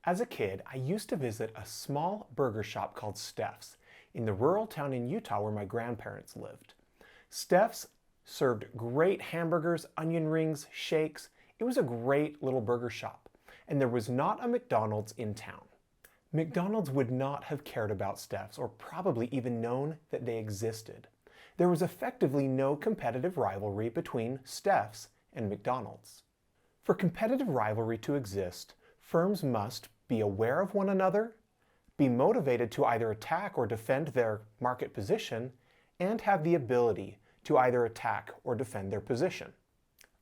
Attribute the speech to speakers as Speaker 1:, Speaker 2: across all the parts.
Speaker 1: As a kid, I used to visit a small burger shop called Steph's in the rural town in Utah where my grandparents lived. Steph's served great hamburgers, onion rings, shakes. It was a great little burger shop, and there was not a McDonald's in town. McDonald's would not have cared about Steph's or probably even known that they existed. There was effectively no competitive rivalry between Steph's and McDonald's. For competitive rivalry to exist, firms must be aware of one another, be motivated to either attack or defend their market position, and have the ability to either attack or defend their position.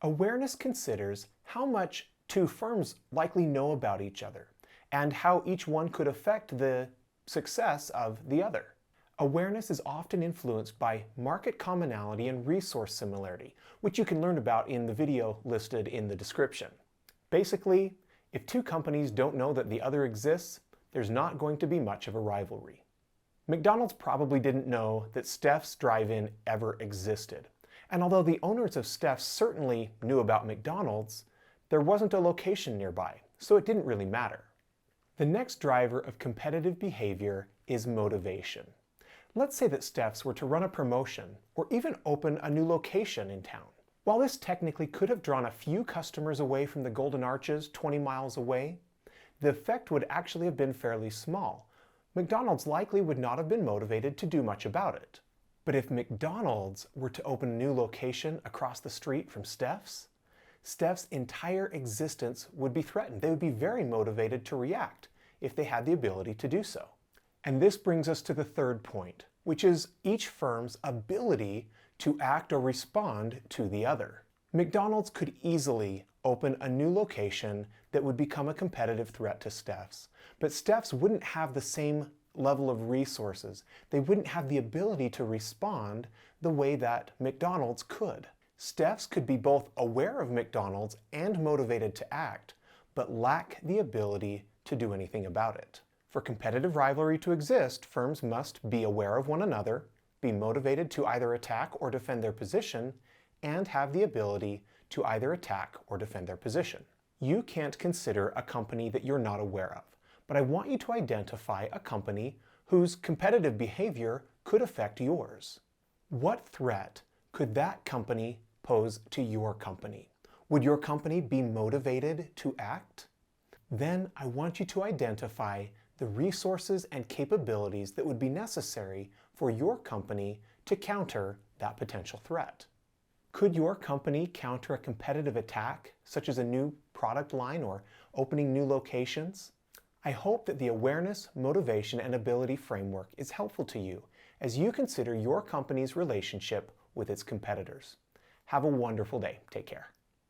Speaker 1: Awareness considers how much two firms likely know about each other and how each one could affect the success of the other. Awareness is often influenced by market commonality and resource similarity, which you can learn about in the video listed in the description. Basically, if two companies don't know that the other exists, there's not going to be much of a rivalry. McDonald's probably didn't know that Steph's Drive-In ever existed. And although the owners of Steph's certainly knew about McDonald's, there wasn't a location nearby, so it didn't really matter. The next driver of competitive behavior is motivation. Let's say that Steph's were to run a promotion or even open a new location in town. While this technically could have drawn a few customers away from the Golden Arches 20 miles away, the effect would actually have been fairly small. McDonald's likely would not have been motivated to do much about it. But if McDonald's were to open a new location across the street from Steph's, Steph's entire existence would be threatened. They would be very motivated to react if they had the ability to do so. And this brings us to the third point, which is each firm's ability to act or respond to the other. McDonald's could easily open a new location that would become a competitive threat to Steph's, but Steph's wouldn't have the same level of resources. They wouldn't have the ability to respond the way that McDonald's could. Steph's could be both aware of McDonald's and motivated to act, but lack the ability to do anything about it. For competitive rivalry to exist, firms must be aware of one another, be motivated to either attack or defend their position, and have the ability to either attack or defend their position. You can't consider a company that you're not aware of, but I want you to identify a company whose competitive behavior could affect yours. What threat could that company pose to your company? Would your company be motivated to act? Then I want you to identify the resources and capabilities that would be necessary for your company to counter that potential threat. Could your company counter a competitive attack, such as a new product line or opening new locations? I hope that the awareness, motivation, and ability framework is helpful to you as you consider your company's relationship with its competitors. Have a wonderful day. Take care.